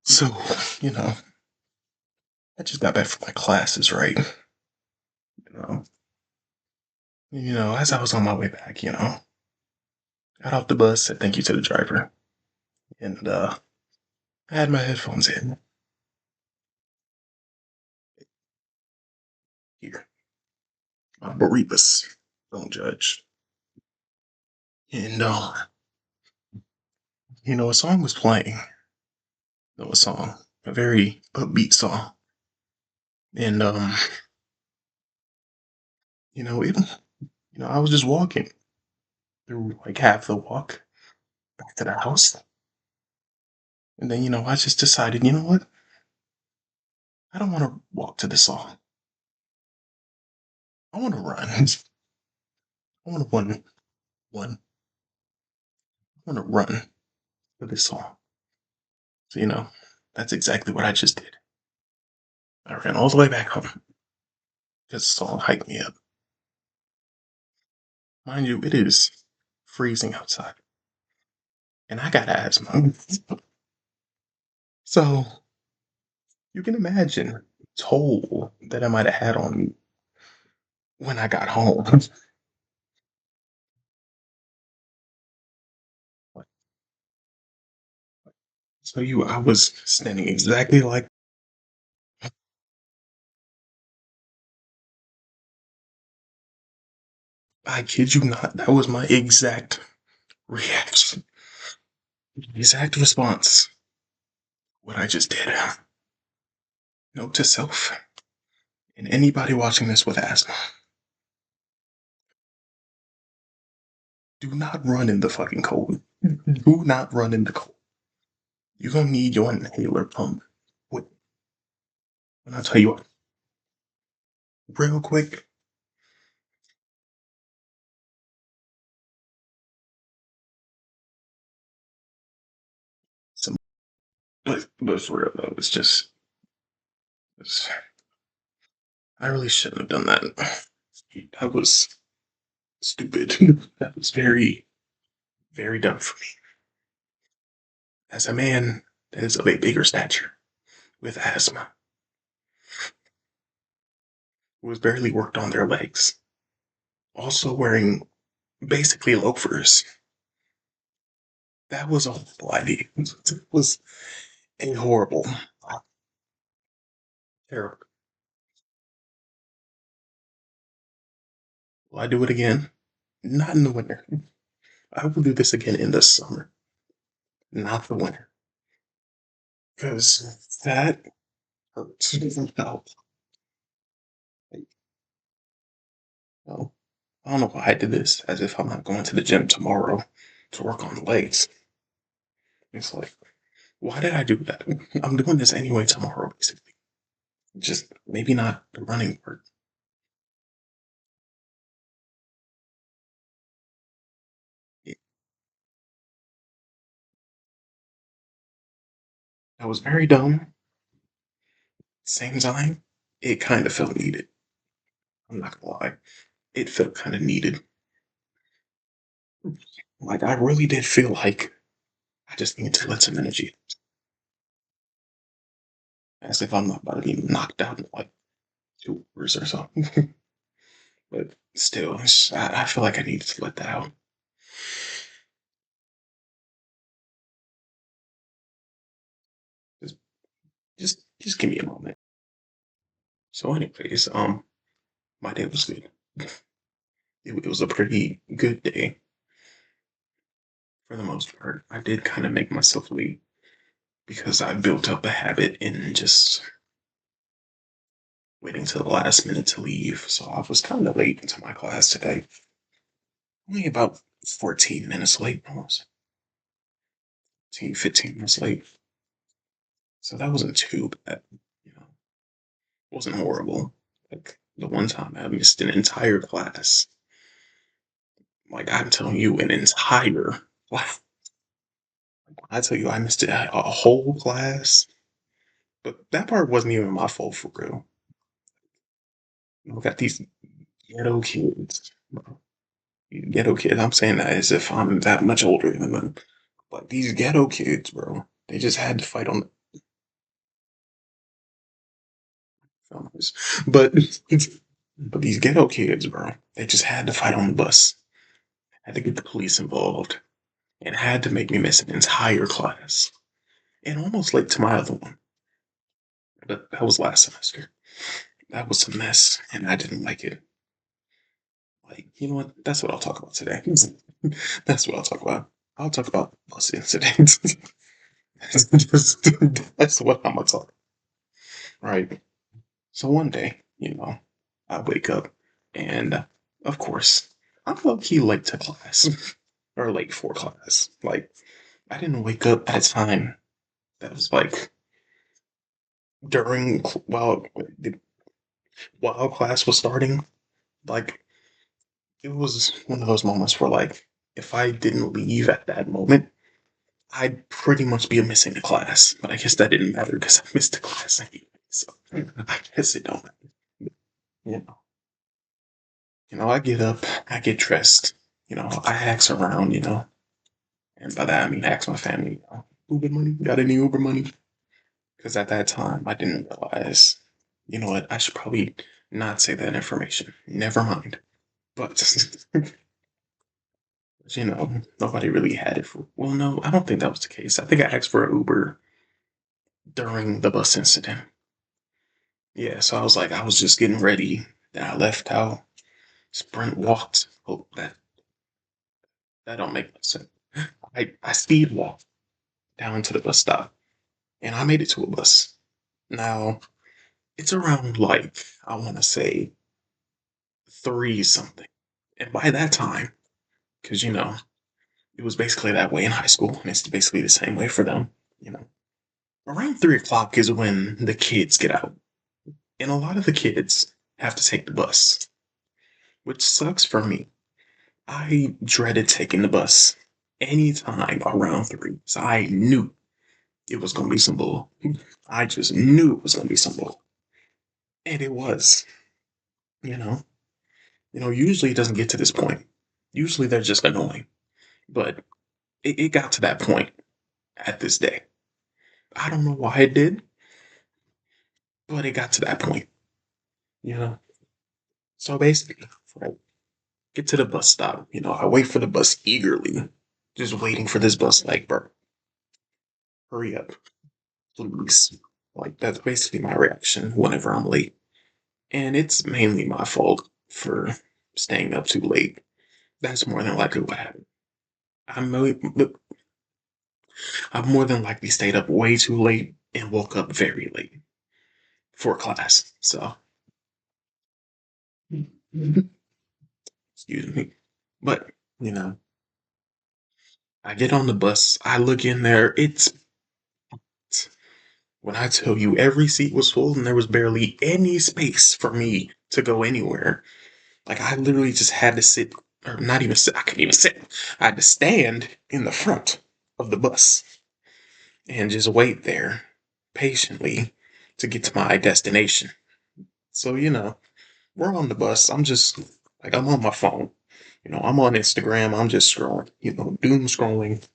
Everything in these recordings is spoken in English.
So, you know, I just got back from my classes, right? You know, as I was on my way back, got off the bus, said thank you to the driver, and I had my headphones in. Here, my Baritas, don't judge. And a song was playing. A song, a very upbeat song, and it, I was just walking through like half the walk back to the house, and then I just decided, you know what? I don't want to walk to the song. I want to run. I want to one. I want to run for this song. So, that's exactly what I just did. I ran all the way back home because the song hyped me up. Mind you, it is freezing outside, and I got asthma. So, you can imagine the toll that I might have had on me when I got home. So, I was standing exactly like, I kid you not, that was my exact reaction, exact response. What I just did. Note to self and anybody watching this with asthma. Do not run in the fucking cold. Do not run in the cold. You're gonna need your inhaler pump. Wait, when I tell you what, real quick, some, but for real though, it's, I really shouldn't have done that. That was stupid. That was very, very dumb for me. As a man that is of a bigger stature with asthma, who has barely worked on their legs, also wearing basically loafers, that was a horrible idea. It was a horrible, terrible. Will I do it again? Not in the winter. I will do this again in the summer, not the winter, because that hurts. No, no. I don't know why I did this, as if I'm not going to the gym tomorrow to work on the legs. It's like, why did I do that? I'm doing this anyway tomorrow, basically. Just maybe not the running part. I was very dumb. Same time, it kind of felt needed. I'm not gonna lie. It felt kind of needed. Like, I really did feel like I just needed to let some energy, as if I'm not about to be knocked out in like 2 hours or something. But still, I feel like I needed to let that out. Just, just give me a moment. So, anyways, my day was good. It was a pretty good day for the most part. I did kind of make myself late because I built up a habit in just waiting till the last minute to leave. So I was kind of late into my class today. Only about 14 minutes late, almost 15 minutes late. So that wasn't too bad. You know, it wasn't horrible. Like the one time I missed an entire class. Like I'm telling you, an entire class. I tell you, I missed a whole class. But that part wasn't even my fault for real. We got these ghetto kids, bro. Ghetto kids. I'm saying that as if I'm that much older than them. But these ghetto kids, bro, they just had to fight on. Felonies. But but these ghetto kids, bro, they just had to fight on the bus. Had to get the police involved and had to make me miss an entire class. And almost late to my other one. But that was last semester. That was a mess, and I didn't like it. Like, you know what? That's what I'll talk about today. That's what I'll talk about. I'll talk about bus incidents. That's what I'm gonna talk. Right. So one day, I wake up, and of course, I'm low key late to class or late for class. Like, I didn't wake up at a time that was like during while class was starting. Like, it was one of those moments where, like, if I didn't leave at that moment, I'd pretty much be missing the class. But I guess that didn't matter because I missed the class anyway. So I guess it don't matter. You know, I get up, I get dressed, I ask around, and by that I mean ask my family, Uber money, got any Uber money? Because at that time I didn't realize, you know what, I should probably not say that information. Never mind. But nobody really had it for. Well, no, I don't think that was the case. I think I asked for an Uber during the bus incident. Yeah, so I was just getting ready. Then I left out, sprint walked. Oh, that don't make no sense. I speed walked down to the bus stop, and I made it to a bus. Now it's around like I want to say three something, and by that time, because it was basically that way in high school, and it's basically the same way for them. You know, around 3 o'clock is when the kids get out. And a lot of the kids have to take the bus, which sucks for me. I dreaded taking the bus anytime around 3. So I knew it was going to be some bull. I just knew it was going to be some bull. And it was, you know. Usually it doesn't get to this point. Usually they're just annoying. But it got to that point at this day. I don't know why it did, but it got to that point, you know. So basically, right, get to the bus stop. I wait for the bus eagerly, just waiting for this bus. Like, bro, hurry up, please. Like, that's basically my reaction whenever I'm late. And it's mainly my fault for staying up too late. That's more than likely what happened. I'm really, I've more than likely stayed up way too late and woke up very late for class. So, excuse me. But, you know, I get on the bus, I look in there, it's when I tell you every seat was full and there was barely any space for me to go anywhere. Like I literally just had to sit, or not even sit, I couldn't even sit. I had to stand in the front of the bus and just wait there patiently to get to my destination. So, we're on the bus. I'm on my phone. I'm on Instagram. I'm just scrolling, doom scrolling,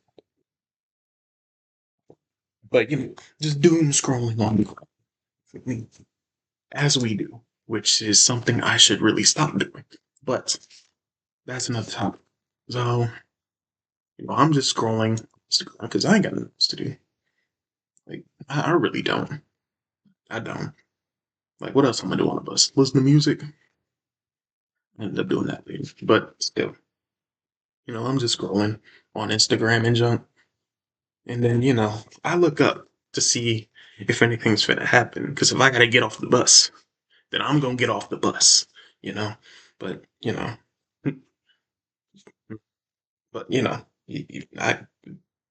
but, just doom scrolling on the as we do, which is something I should really stop doing. But that's another topic. So, I'm just scrolling Instagram because I ain't got nothing else to do. Like, I really don't. I don't. Like, what else am I gonna do on a bus? Listen to music? I ended up doing that later. But still, I'm just scrolling on Instagram and junk. And then, I look up to see if anything's finna happen. Because if I gotta get off the bus, then I'm gonna get off the bus, you know? But, but, I,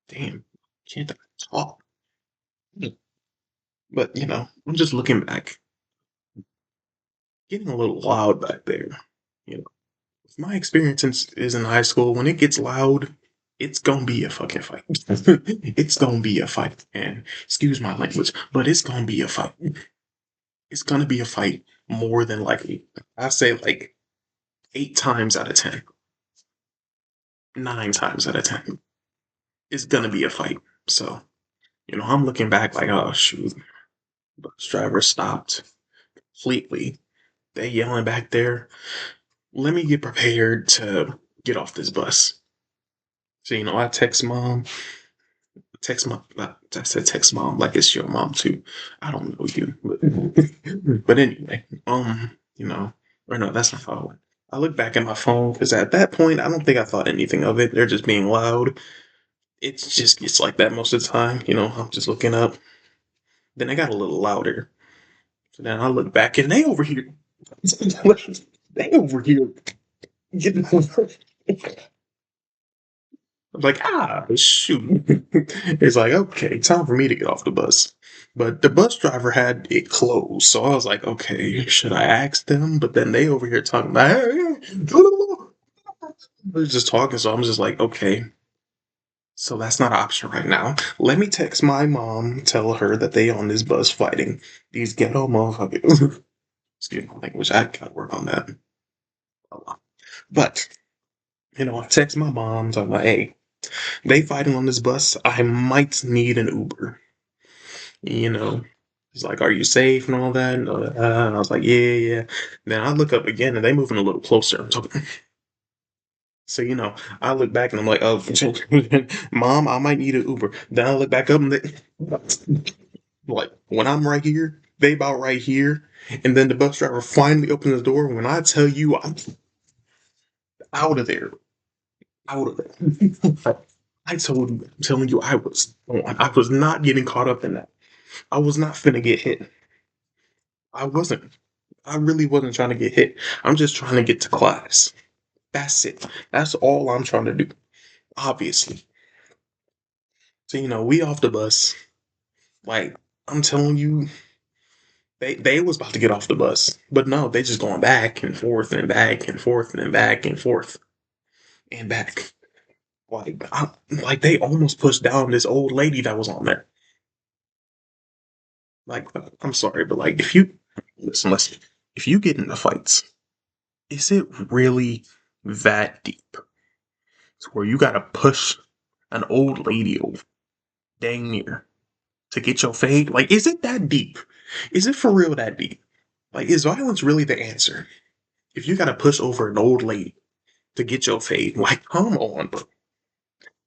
damn, can't I talk? But, I'm just looking back, getting a little loud back there. You know, my experience is in high school. When it gets loud, it's gonna be a fucking fight. It's gonna be a fight. And excuse my language, but it's gonna be a fight. It's gonna be a fight more than likely. I say like 8 times out of 10, 9 times out of 10, it's gonna be a fight. So, I'm looking back like, oh shoot, bus driver stopped. completely. They yelling back there. Let me get prepared to get off this bus. So, I text mom, I said text mom like it's your mom too. I don't know you, but anyway, or no, that's not how it went. I look back at my phone because at that point, I don't think I thought anything of it. They're just being loud. It's like that most of the time. I'm just looking up. Then it got a little louder. So then I look back and they over here. They over here getting I'm like, shoot. It's like, okay, time for me to get off the bus. But the bus driver had it closed. So I was like, okay, should I ask them? But then they over here talking about, hey, they're just talking. So I'm just like, okay, so that's not an option right now. Let me text my mom, tell her that they on this bus fighting these ghetto motherfuckers. Excuse my language. I gotta work on that a lot. But, I text my mom, talking about, hey, they fighting on this bus. I might need an Uber. You know, he's like, "Are you safe and all that?" And I was like, "Yeah, yeah." Then I look up again, and they moving a little closer. So I look back and I'm like, "Oh, mom, I might need an Uber." Then I look back up and like when I'm right here, they about right here, and then the bus driver finally opens the door. When I tell you, I'm out of there, out of there. I'm telling you, I was not getting caught up in that. I was not finna get hit. I wasn't. I really wasn't trying to get hit. I'm just trying to get to class. That's it. That's all I'm trying to do. Obviously. So we off the bus. Like I'm telling you, they was about to get off the bus, but no, they just going back and forth and back and forth and back and forth and back. Like they almost pushed down this old lady that was on there. Like I'm sorry, but like if you listen, if you get into fights, is it really that deep? To where you gotta push an old lady over, dang near, to get your fade? Like, is it that deep? Is it for real that deep? Like, is violence really the answer? If you gotta push over an old lady to get your fade, like, come on, bro.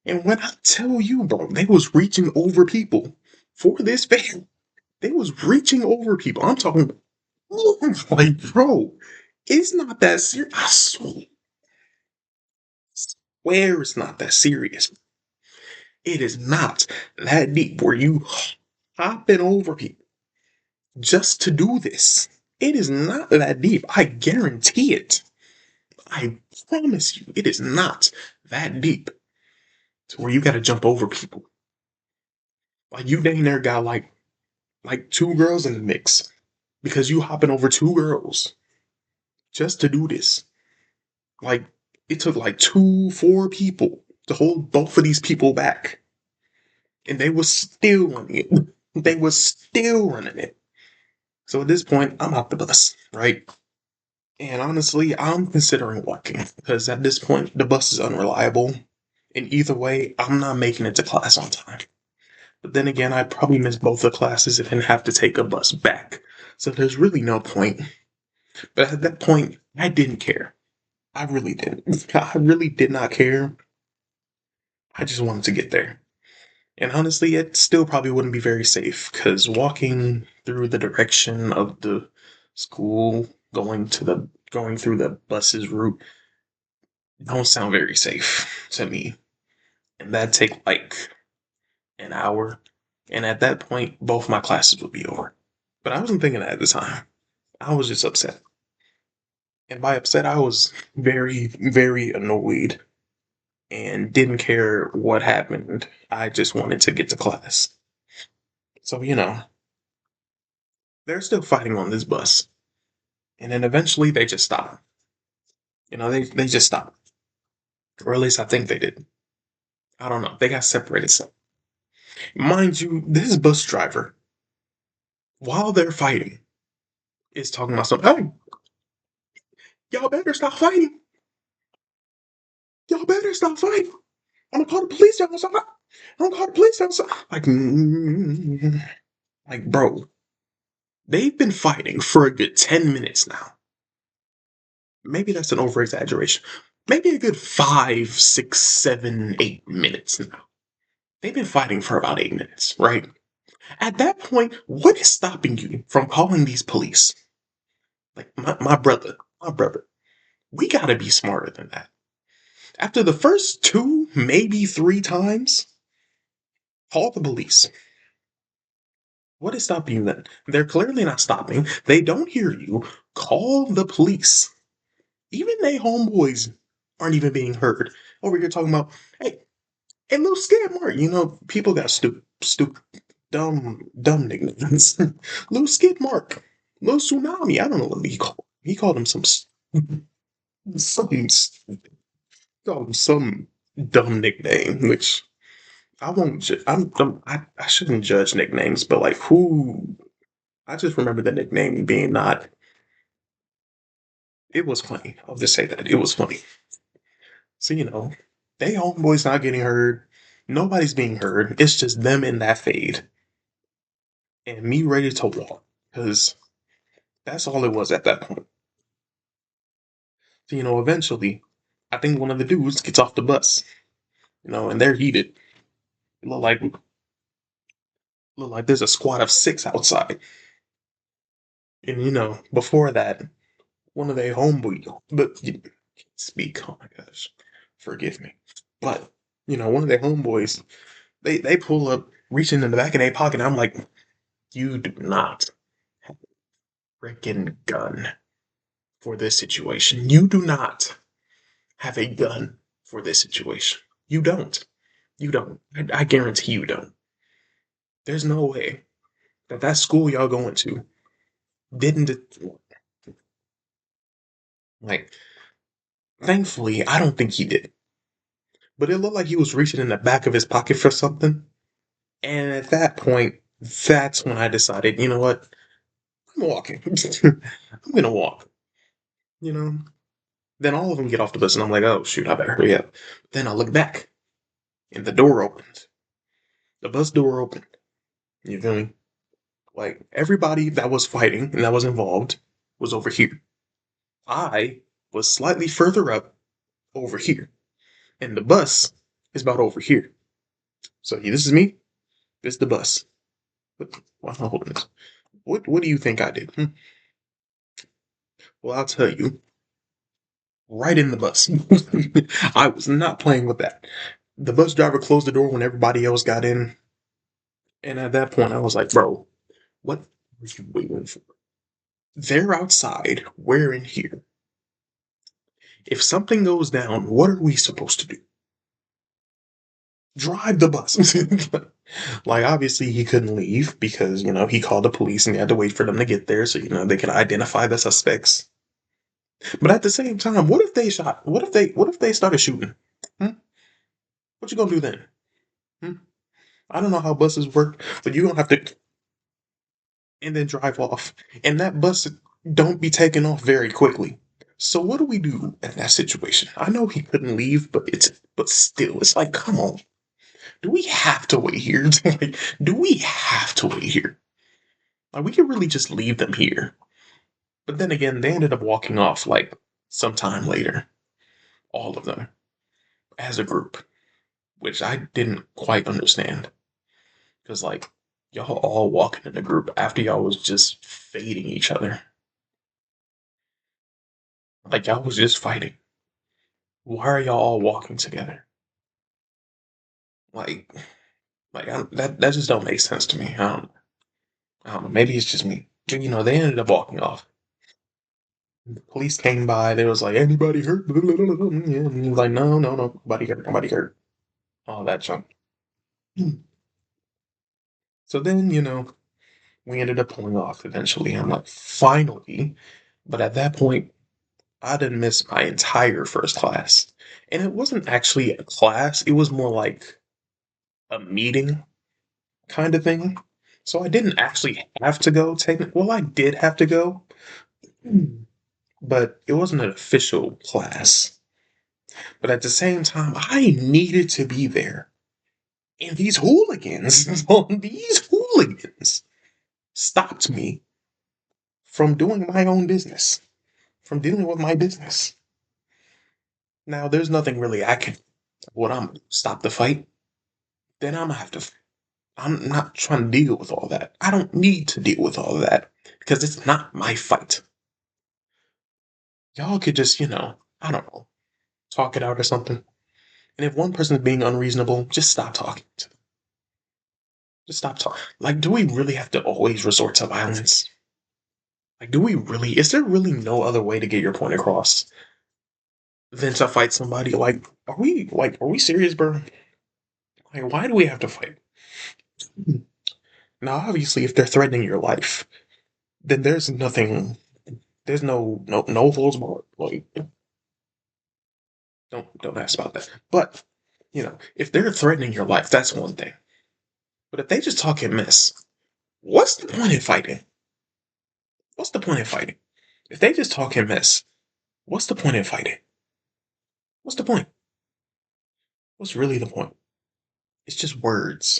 And when I tell you, bro, they was reaching over people for this fade. They was reaching over people. I'm talking, like, bro, it's not that serious. I swear it's not that serious. It is not that deep where you hopping over people just to do this. It is not that deep. I guarantee it. I promise you, it is not that deep to where you got to jump over people. Like you dang near got like two girls in the mix because you hopping over two girls just to do this. Like it took like 4 people to hold both of these people back, and they was still running it. They was still running it. So at this point, I'm off the bus, right? And honestly, I'm considering walking because at this point, the bus is unreliable. And either way, I'm not making it to class on time. But then again, I probably missed both the classes and have to take a bus back. So there's really no point. But at that point, I didn't care. I really didn't. I really did not care. I just wanted to get there. And honestly, it still probably wouldn't be very safe because walking through the direction of the school, going through the bus's route, don't sound very safe to me. And that'd take like an hour. And at that point, both my classes would be over. But I wasn't thinking that at the time. I was just upset. And by upset, I was very, very annoyed and didn't care what happened. I just wanted to get to class. So, they're still fighting on this bus. And then eventually they just stop. They just stop. Or at least I think they did. I don't know. They got separated. So, mind you, this bus driver, while they're fighting, is talking about something. Hey, y'all better stop fighting. Y'all better stop fighting. I'm gonna call the police down outside. I'm gonna call the police down outside. Like, bro, They've been fighting for a good 10 minutes now. Maybe that's an over exaggeration. Maybe a good 5, 6, 7, 8 minutes now. They've been fighting for about 8 minutes, right? At that point, what is stopping you from calling these police? Like, my brother, we gotta be smarter than that. After the first two, maybe three times, call the police. What is stopping you then? They're clearly not stopping. They don't hear you. Call the police. Even they homeboys aren't even being heard. Over here talking about, hey, hey, little Skid Mark. You know, people got stupid, dumb nicknames. Little Skid Mark, little Tsunami. I don't know what he called. He called him some called him some dumb nickname, which I won't. I shouldn't judge nicknames, but like who? I just remember the nickname being not. It was funny. I'll just say that it was funny. So they homeboys not getting heard. Nobody's being heard. It's just them in that fade and me ready to walk because that's all it was at that point. So eventually, I think one of the dudes gets off the bus. And they're heated. It look like there's a squad of six outside. And before that, one of their homeboys, but you can't speak. Oh my gosh, forgive me. But one of their homeboys, they pull up, reaching in the back of their pocket. I'm like, you do not have a freaking gun for this situation. You do not have a gun for this situation. You don't. You don't. I guarantee you don't. There's no way that school y'all going to didn't like. Thankfully, I don't think he did. But it looked like he was reaching in the back of his pocket for something. And at that point, that's when I decided, you know what? I'm walking. I'm gonna walk. You know. Then all of them get off the bus, and I'm like, oh shoot, I better hurry up. Then I look back, and the door opens. The bus door opened. You feel me? Like everybody that was fighting and that was involved was over here. I was slightly further up over here, and the bus is about over here. So this is me. This is the bus. Why am I holding this? What do you think I did? Well, I'll tell you. Right in the bus. I was not playing with that. The bus driver closed the door when everybody else got in, and at that point, I was like, "Bro, what were you waiting for? They're outside. We're in here. If something goes down, what are we supposed to do? Drive the bus." Like, obviously, he couldn't leave because, he called the police and he had to wait for them to get there so, they could identify the suspects. But at the same time, what if they shot? What if they started shooting? Hmm? What you gonna do then? Hmm? I don't know how buses work, but you're gonna have to and then drive off. And that bus don't be taken off very quickly. So what do we do in that situation? I know he couldn't leave, but still, it's like, come on. Do we have to wait here? Like, do we have to wait here? Like, we could really just leave them here. But then again, they ended up walking off like sometime later. All of them. As a group. Which I didn't quite understand. Because like y'all all walking in a group after y'all was just fading each other. Like y'all was just fighting. Why are y'all all walking together? Like, that just don't make sense to me. I don't know. Maybe it's just me. But, they ended up walking off. The police came by. They was like, anybody hurt? And he was like, no, no, no, nobody hurt, nobody hurt. All that junk. So then, we ended up pulling off eventually. I'm like, finally. But at that point, I didn't miss my entire first class. And it wasn't actually a class, it was more like a meeting kind of thing. So I didn't actually have to go well, I did have to go, but it wasn't an official class. But at the same time, I needed to be there. And these hooligans, these hooligans stopped me from doing my own business, from dealing with my business. Now, there's nothing really I can. What I'm stop the fight, then I'm gonna have to. I'm not trying to deal with all that. I don't need to deal with all of that because it's not my fight. Y'all could just, I don't know, talk it out or something. And if one person is being unreasonable, just stop talking. Just stop talking. Like, do we really have to always resort to violence? Like, do we really? Is there really no other way to get your point across than to fight somebody? Are we serious, bro? Like, why do we have to fight? Now, obviously, if they're threatening your life, then there's nothing. There's no holds barred. Like, don't ask about that. But if they're threatening your life, that's one thing. But if they just talking mess, what's the point in fighting? What's the point in fighting? If they just talking mess, what's the point in fighting? What's the point? What's really the point? It's just words.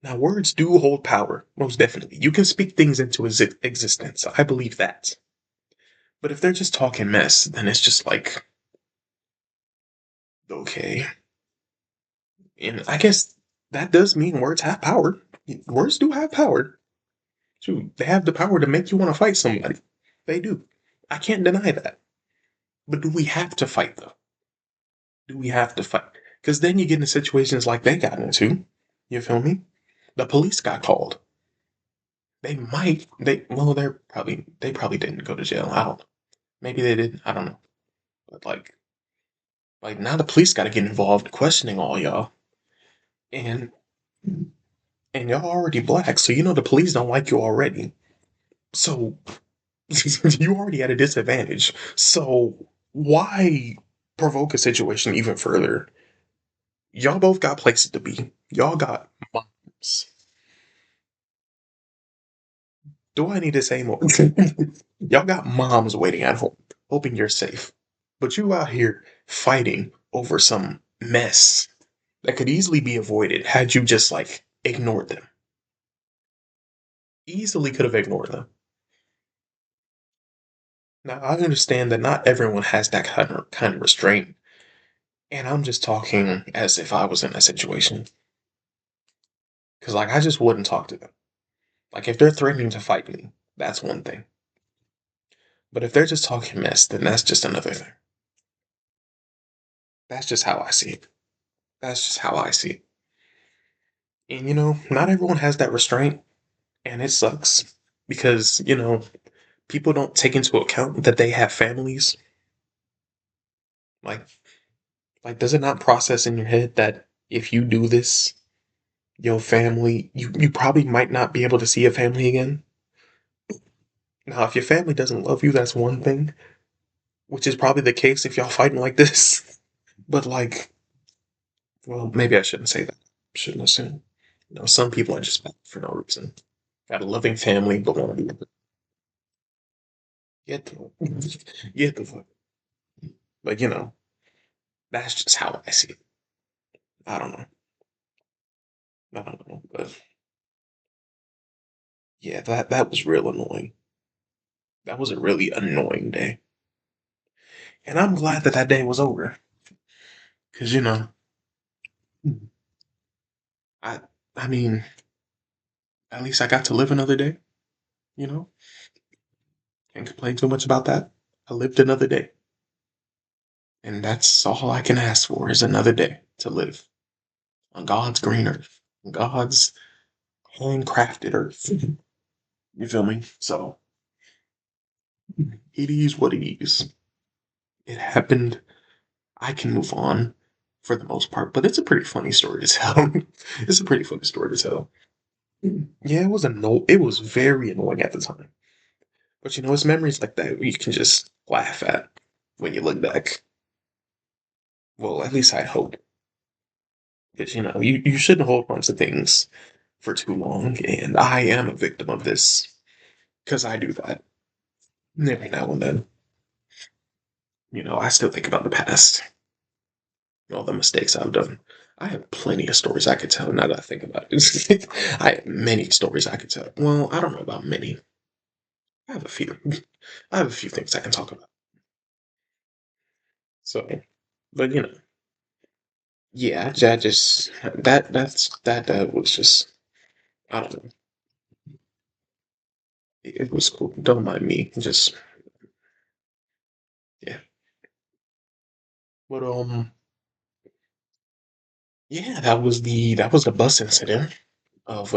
Now, words do hold power, most definitely. You can speak things into existence. I believe that. But if they're just talking mess, then it's just like, okay. And I guess that does mean words have power. Words do have power. Shoot, they have the power to make you want to fight somebody. They do. I can't deny that. But do we have to fight, though? Do we have to fight? Because then you get into situations like they got into. You feel me? The police got called. They probably didn't go to jail. I don't know. Maybe they did. I don't know. But like now the police got to get involved questioning all y'all. And and y'all already black, so the police don't like you already. So you already at a disadvantage. So why provoke a situation even further? Y'all both got places to be. Y'all got moms. Do I need to say more? Y'all got moms waiting at home, hoping you're safe. But you out here fighting over some mess that could easily be avoided had you just ignored them. Easily could have ignored them. Now I understand that not everyone has that kind of restraint, and I'm just talking as if I was in that situation. Because I just wouldn't talk to them. Like if they're threatening to fight me, that's one thing. But if they're just talking mess, then that's just another thing. That's just how I see it. That's just how I see it. And not everyone has that restraint, and it sucks because people don't take into account that they have families. Like, does it not process in your head that if you do this, your family, you probably might not be able to see your family again? Now, if your family doesn't love you, that's one thing, which is probably the case if y'all fighting like this. But well, maybe I shouldn't say that. Shouldn't assume. Some people are just bad for no reason. Got a loving family, but want to be get the get the fuck. But that's just how I see it. I don't know. I don't know. But yeah, that was real annoying. That was a really annoying day. And I'm glad that day was over. Cause I I mean, at least I got to live another day, you know? Can't complain too much about that. I lived another day. And that's all I can ask for is another day to live on God's green earth. God's handcrafted earth. You feel me? So it is what it is. It happened. I can move on for the most part, but it's a pretty funny story to tell. It's a pretty funny story to tell. Yeah, it was very annoying at the time. But it's memories like that you can just laugh at when you look back. Well, at least I hope. Because you shouldn't hold on to things for too long, and I am a victim of this because I do that every now and then. I still think about the past, all the mistakes I've done. I have plenty of stories I could tell now that I think about it. I have many stories I could tell. Well, I don't know about many. I have a few. I have a few things I can talk about. So, but yeah, I just that was just I don't know. It was cool. Don't mind me. Just yeah. But yeah, that was the bus incident of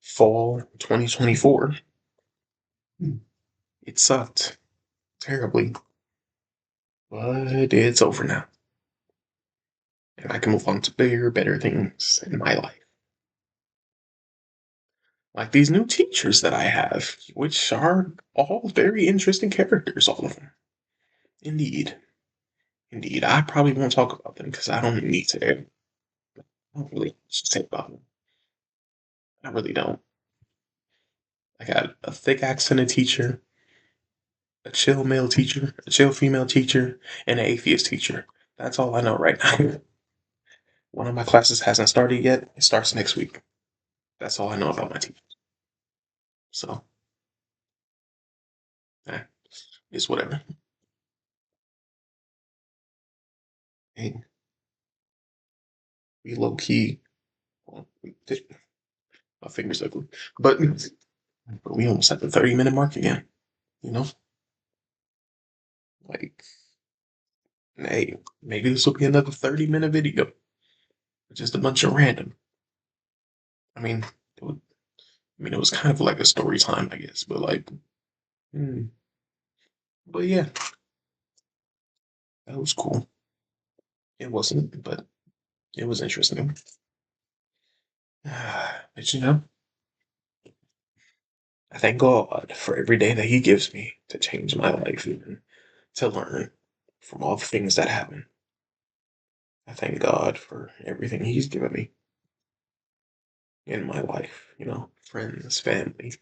fall 2024. It sucked terribly, but it's over now, and I can move on to bigger, better things in my life, like these new teachers that I have, which are all very interesting characters, all of them. Indeed, indeed. I probably won't talk about them because I don't need to. I don't really say about them. I really don't. I got a thick accented teacher, a chill male teacher, a chill female teacher, and an atheist teacher. That's all I know right now. One of my classes hasn't started yet. It starts next week. That's all I know about my teacher. So, eh, it's whatever. Hey, we low key. Well, my fingers ugly, but we almost at the 30-minute mark again. You know, like, hey, maybe this will be another 30-minute video. Just a bunch of random. I mean, it was kind of like a story time, I guess, but like, hmm. But yeah, that was cool. It wasn't, but it was interesting. But I thank God for every day that He gives me to change my life and to learn from all the things that happen. I thank God for everything He's given me in my life. Friends, family,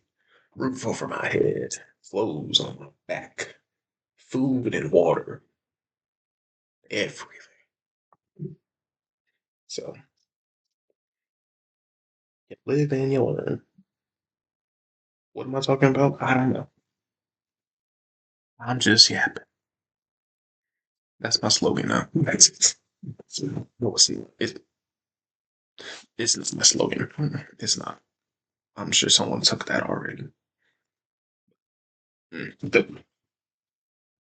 roof over my head, clothes on my back, food and water, everything. So you live and you learn. What am I talking about? I don't know. I'm just yapping. That's my slogan now. That's it. No, it's not my slogan. It's not. I'm sure someone took that already.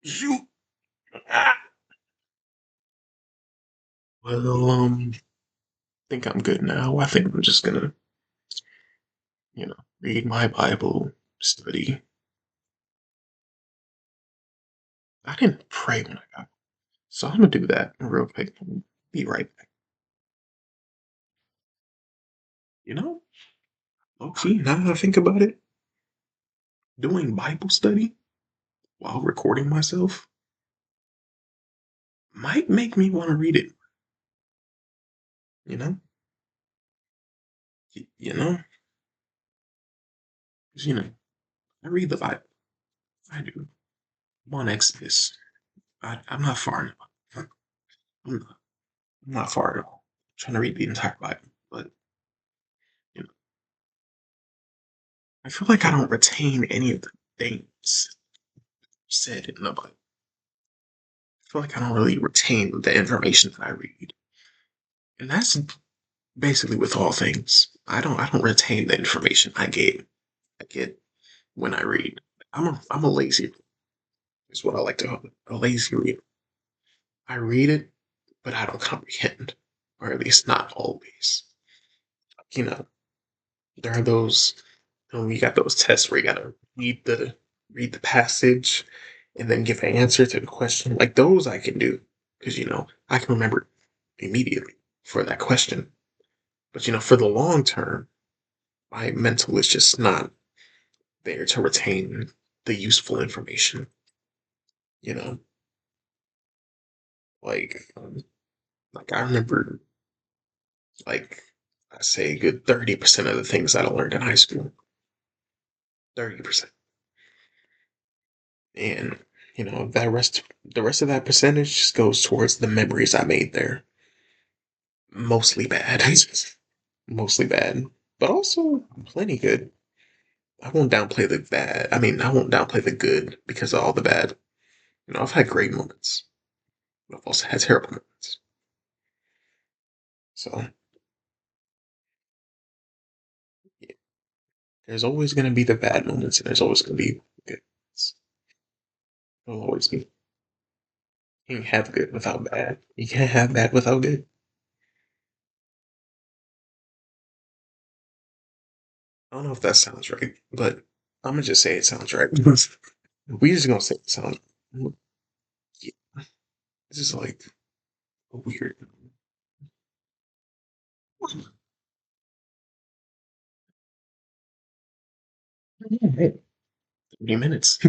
You. Ah. Well, think I'm good now. I think I'm just gonna, read my Bible, study. I didn't pray when I got, so I'm gonna do that real quick. Be right back. Okay. Now that I think about it, doing Bible study while recording myself might make me want to read it. You know, you know, 'Cause, I read the Bible. I do. I'm on Exodus. I'm not far enough. I'm not, I'm not far at all. I'm trying to read the entire Bible, but you know, I feel like I don't retain any of the things said in the Bible. I feel like I don't really retain the information that I read, and that's basically with all things. I don't retain the information I get when I read. I'm a lazy. Is what I like to call it. A lazy reader. I read it, but I don't comprehend, or at least not always. You know, there are those. We got those tests where you gotta read the passage and then give an answer to the question. Like those I can do because I can remember immediately for that question. But for the long term, my mental is just not there to retain the useful information. You know, like like I remember like I say a good 30% of the things that I learned in high school. 30%. And the rest of that percentage just goes towards the memories I made there. Mostly bad. Mostly bad. But also plenty good. I won't downplay the bad. I mean, I won't downplay the good because of all the bad. You know, I've had great moments. But I've also had terrible moments. So yeah, there's always going to be the bad moments, and there's always going to be good moments. There'll always be. You can't have good without bad. You can't have bad without good. I don't know if that sounds right, but I'm gonna just say it sounds right. We just gonna say it sounds. Yeah, this is like weird. Yeah, hey, 30 minutes.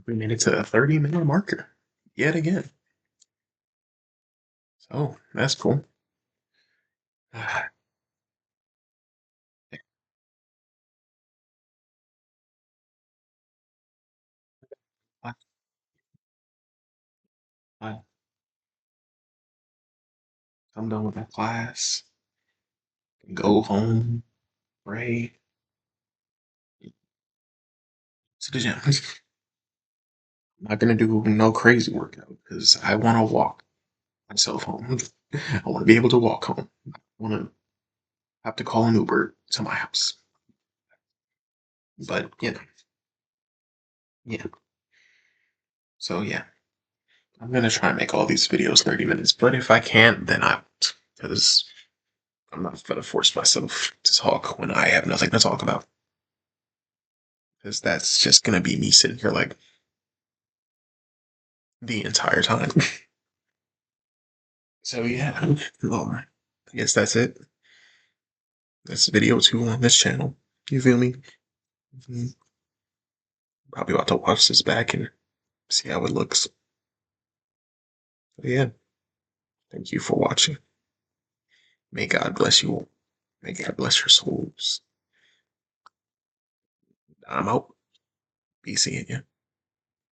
We made it to a 30-minute marker yet again. So that's cool. Ah, I, I, I'm done with that class. Go home, pray to the gym. I'm not gonna do no crazy workout because I want to walk myself home. I want to be able to walk home. I want to have to call an Uber to my house. But yeah. So yeah, I'm gonna try and make all these videos 30 minutes. But if I can't, then I won't, because I'm not gonna force myself to talk when I have nothing to talk about. Because that's just gonna be me sitting here like the entire time. So yeah, well, I guess that's it. That's video 2 on this channel. You feel me? Mhm. Probably about to watch this back and see how it looks. So yeah, thank you for watching. May God bless you all. May God bless your souls. I'm out. Be seeing you.